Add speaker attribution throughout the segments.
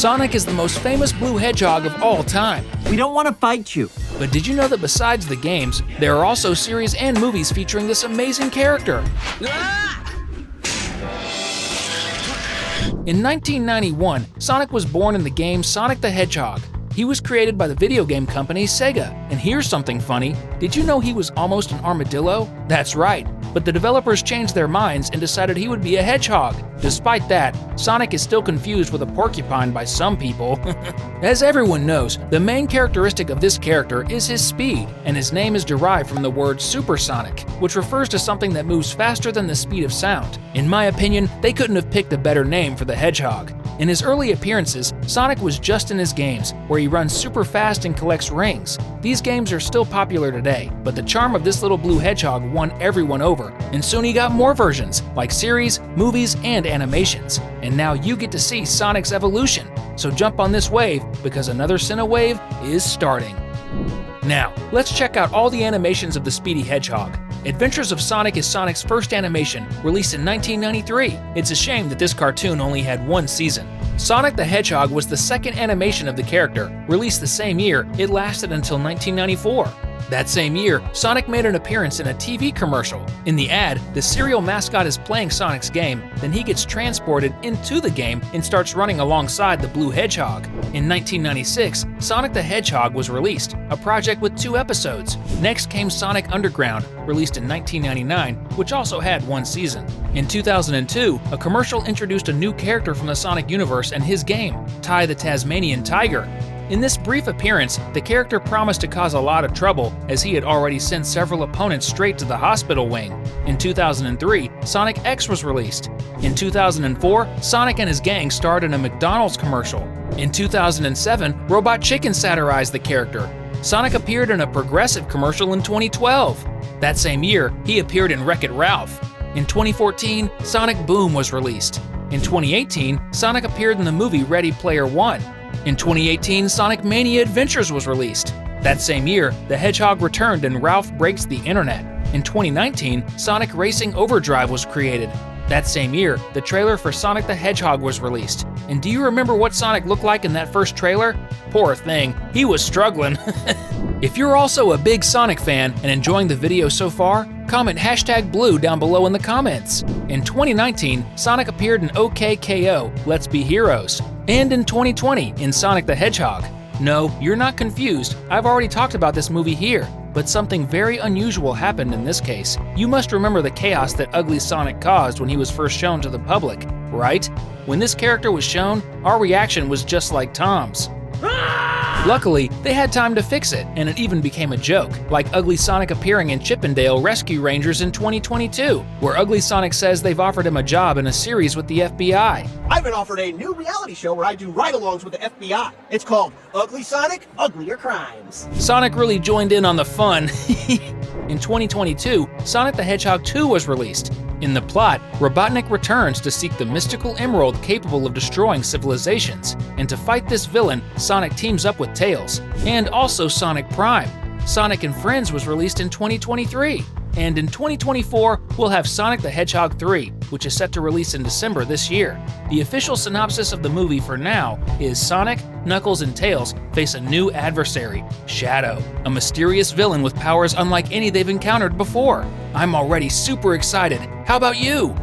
Speaker 1: Sonic is the most famous blue hedgehog of all time.
Speaker 2: We don't want to fight you.
Speaker 1: But did you know that besides the games, there are also series and movies featuring this amazing character? In 1991, Sonic was born in the game Sonic the Hedgehog. He was created by the video game company Sega. And here's something funny. Did you know he was almost an armadillo? That's right. But the developers changed their minds and decided he would be a hedgehog. Despite that, Sonic is still confused with a porcupine by some people. As everyone knows, the main characteristic of this character is his speed, and his name is derived from the word supersonic, which refers to something that moves faster than the speed of sound. In my opinion, they couldn't have picked a better name for the hedgehog. In his early appearances, Sonic was just in his games, where he runs super fast and collects rings. These games are still popular today, but the charm of this little blue hedgehog won everyone over, and soon he got more versions, like series, movies, and animations. And now you get to see Sonic's evolution. So jump on this wave, because another Cinewave is starting. Now, let's check out all the animations of the Speedy Hedgehog. Adventures of Sonic is Sonic's first animation, released in 1993. It's a shame that this cartoon only had one season. Sonic the Hedgehog was the second animation of the character. Released the same year, it lasted until 1994. That same year, Sonic made an appearance in a TV commercial. In the ad, the cereal mascot is playing Sonic's game, then he gets transported into the game and starts running alongside the blue hedgehog. In 1996, Sonic the Hedgehog was released, a project with 2 episodes. Next came Sonic Underground, released in 1999, which also had 1 season. In 2002, a commercial introduced a new character from the Sonic universe and his game, Ty the Tasmanian Tiger. In this brief appearance, the character promised to cause a lot of trouble, as he had already sent several opponents straight to the hospital wing. In 2003, Sonic X was released. In 2004, Sonic and his gang starred in a McDonald's commercial. In 2007, Robot Chicken satirized the character. Sonic appeared in a Progressive commercial in 2012. That same year, he appeared in Wreck-It Ralph. In 2014, Sonic Boom was released. In 2018, Sonic appeared in the movie Ready Player One. In 2018, Sonic Mania Adventures was released. That same year, the Hedgehog returned in Ralph Breaks the Internet. In 2019, Sonic Racing Overdrive was created. That same year, the trailer for Sonic the Hedgehog was released. And do you remember what Sonic looked like in that first trailer? Poor thing, he was struggling. If you're also a big Sonic fan and enjoying the video so far, comment #blue down below in the comments. In 2019, Sonic appeared in OKKO, Let's Be Heroes, and in 2020 in Sonic the Hedgehog. No, you're not confused, I've already talked about this movie here, but something very unusual happened in this case. You must remember the chaos that Ugly Sonic caused when he was first shown to the public, right? When this character was shown, our reaction was just like Tom's. Luckily, they had time to fix it, and it even became a joke, like Ugly Sonic appearing in Chip 'n Dale Rescue Rangers in 2022, where Ugly Sonic says they've offered him a job in a series with the FBI.
Speaker 3: I've been offered a new reality show where I do ride-alongs with the FBI. It's called Ugly Sonic, Uglier Crimes.
Speaker 1: Sonic really joined in on the fun. In 2022, Sonic the Hedgehog 2 was released. In the plot, Robotnik returns to seek the mystical emerald capable of destroying civilizations. And to fight this villain, Sonic teams up with Tails, and also Sonic Prime. Sonic and Friends was released in 2023. And in 2024, we'll have Sonic the Hedgehog 3, which is set to release in December this year. The official synopsis of the movie for now is Sonic, Knuckles, and Tails face a new adversary, Shadow, a mysterious villain with powers unlike any they've encountered before. I'm already super excited. How about you?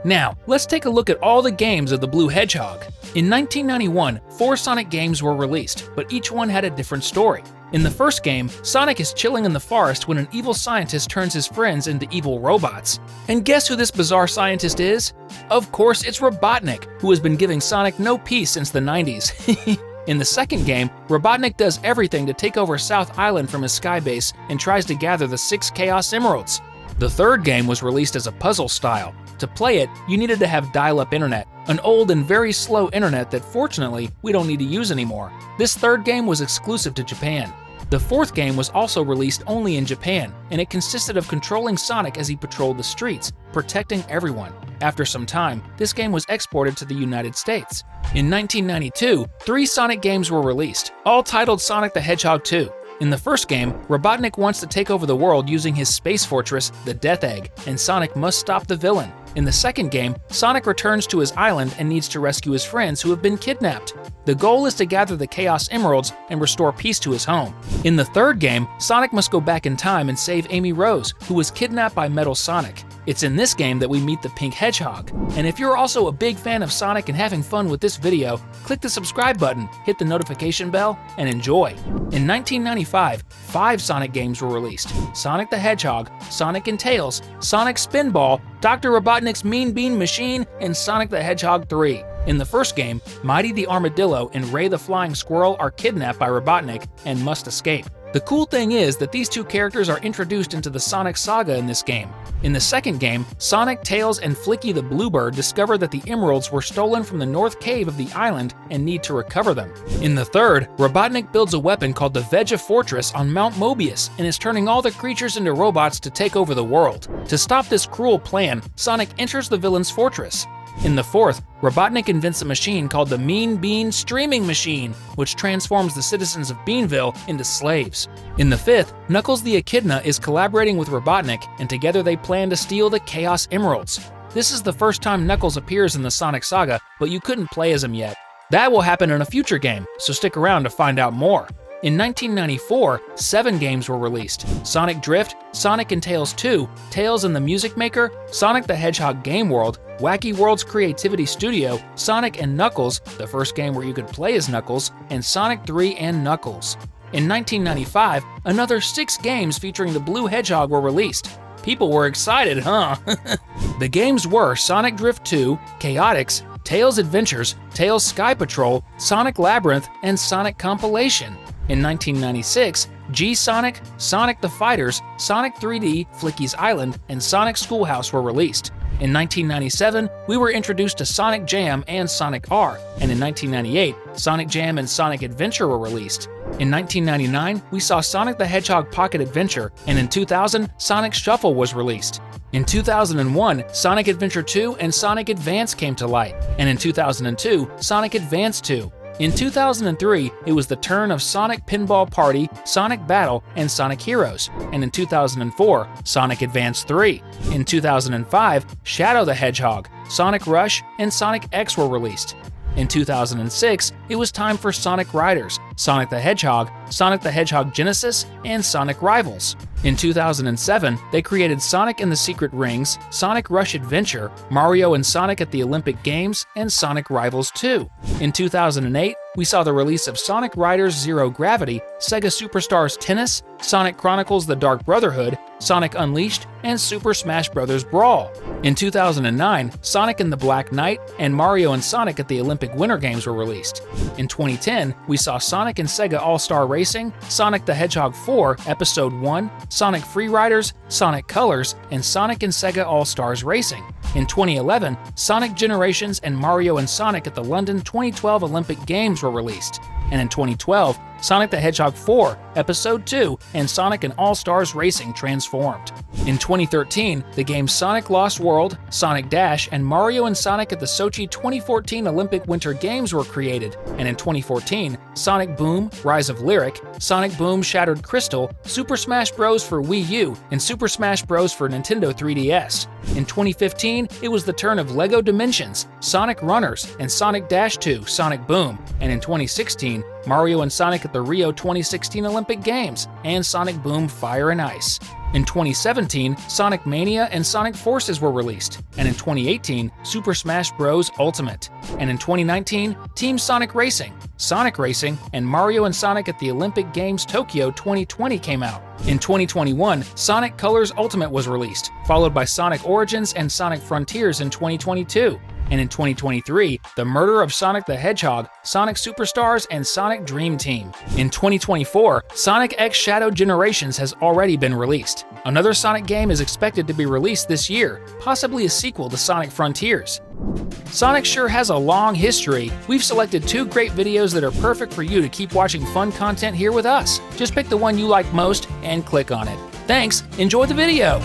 Speaker 1: Now, let's take a look at all the games of the Blue Hedgehog. In 1991, 4 Sonic games were released, but each one had a different story. In the first game, Sonic is chilling in the forest when an evil scientist turns his friends into evil robots. And guess who this bizarre scientist is? Of course, it's Robotnik, who has been giving Sonic no peace since the 90s. In the second game, Robotnik does everything to take over South Island from his skybase and tries to gather the 6 Chaos Emeralds. The third game was released as a puzzle style. To play it, you needed to have dial-up internet, an old and very slow internet that fortunately we don't need to use anymore. This third game was exclusive to Japan. The fourth game was also released only in Japan, and it consisted of controlling Sonic as he patrolled the streets, protecting everyone. After some time, this game was exported to the United States. In 1992, 3 Sonic games were released, all titled Sonic the Hedgehog 2. In the first game, Robotnik wants to take over the world using his space fortress, the Death Egg, and Sonic must stop the villain. In the second game, Sonic returns to his island and needs to rescue his friends who have been kidnapped. The goal is to gather the Chaos Emeralds and restore peace to his home. In the third game, Sonic must go back in time and save Amy Rose, who was kidnapped by Metal Sonic. It's in this game that we meet the Pink Hedgehog. And if you're also a big fan of Sonic and having fun with this video, click the subscribe button, hit the notification bell, and enjoy. In 1995, 5 Sonic games were released: Sonic the Hedgehog, Sonic and Tails, Sonic Spinball, Dr. Robotnik's Mean Bean Machine, and Sonic the Hedgehog 3. In the first game, Mighty the Armadillo and Ray the Flying Squirrel are kidnapped by Robotnik and must escape. The cool thing is that these two characters are introduced into the Sonic saga in this game. In the second game, Sonic, Tails, and Flicky the Bluebird discover that the emeralds were stolen from the north cave of the island and need to recover them. In the third, Robotnik builds a weapon called the Veggie Fortress on Mount Mobius and is turning all the creatures into robots to take over the world. To stop this cruel plan, Sonic enters the villain's fortress. In the fourth, Robotnik invents a machine called the Mean Bean Streaming Machine, which transforms the citizens of Beanville into slaves. In the fifth, Knuckles the Echidna is collaborating with Robotnik, and together they plan to steal the Chaos Emeralds. This is the first time Knuckles appears in the Sonic saga, but you couldn't play as him yet. That will happen in a future game, so stick around to find out more. In 1994, 7 games were released: Sonic Drift, Sonic and Tails 2, Tails and the Music Maker, Sonic the Hedgehog Game World, Wacky World's Creativity Studio, Sonic and Knuckles, the first game where you could play as Knuckles, and Sonic 3 and Knuckles. In 1995, another 6 games featuring the Blue Hedgehog were released. People were excited, huh? The games were Sonic Drift 2, Chaotix, Tails Adventures, Tails Sky Patrol, Sonic Labyrinth, and Sonic Compilation. In 1996, G-Sonic, Sonic the Fighters, Sonic 3D, Flicky's Island, and Sonic Schoolhouse were released. In 1997, we were introduced to Sonic Jam and Sonic R, and in 1998, Sonic Jam and Sonic Adventure were released. In 1999, we saw Sonic the Hedgehog Pocket Adventure, and in 2000, Sonic Shuffle was released. In 2001, Sonic Adventure 2 and Sonic Advance came to light, and in 2002, Sonic Advance 2. In 2003, it was the turn of Sonic Pinball Party, Sonic Battle, and Sonic Heroes, and in 2004, Sonic Advance 3. In 2005, Shadow the Hedgehog, Sonic Rush, and Sonic X were released. In 2006, it was time for Sonic Riders, Sonic the Hedgehog Genesis, and Sonic Rivals. In 2007, they created Sonic and the Secret Rings, Sonic Rush Adventure, Mario and Sonic at the Olympic Games, and Sonic Rivals 2. In 2008, we saw the release of Sonic Riders Zero Gravity, Sega Superstars Tennis, Sonic Chronicles The Dark Brotherhood, Sonic Unleashed, and Super Smash Bros. Brawl. In 2009, Sonic and the Black Knight and Mario and Sonic at the Olympic Winter Games were released. In 2010, we saw Sonic and Sega All-Star Racing, Sonic the Hedgehog 4 Episode 1, Sonic Free Riders, Sonic Colors, and Sonic and Sega All-Stars Racing. In 2011, Sonic Generations and Mario and Sonic at the London 2012 Olympic Games were released. And in 2012, Sonic the Hedgehog 4 Episode 2 and Sonic and All-Stars Racing transformed. In 2013, the games Sonic Lost World, Sonic Dash, and Mario and Sonic at the Sochi 2014 Olympic Winter Games were created, and in 2014, Sonic Boom, Rise of Lyric, Sonic Boom Shattered Crystal, Super Smash Bros. For Wii U, and Super Smash Bros. For Nintendo 3DS. In 2015, it was the turn of LEGO Dimensions, Sonic Runners, and Sonic Dash 2 Sonic Boom, and in 2016, Mario and Sonic at the Rio 2016 Olympic Games, and Sonic Boom Fire and Ice. In 2017, Sonic Mania and Sonic Forces were released, and in 2018, Super Smash Bros. Ultimate. And in 2019, Team Sonic Racing, Sonic Racing, and Mario and Sonic at the Olympic Games Tokyo 2020 came out. In 2021, Sonic Colors Ultimate was released, followed by Sonic Origins and Sonic Frontiers in 2022. And in 2023, The Murder of Sonic the Hedgehog, Sonic Superstars, and Sonic Dream Team. In 2024, Sonic X Shadow Generations has already been released. Another Sonic game is expected to be released this year, possibly a sequel to Sonic Frontiers. Sonic sure has a long history. We've selected 2 great videos that are perfect for you to keep watching fun content here with us. Just pick the one you like most and click on it. Thanks, enjoy the video!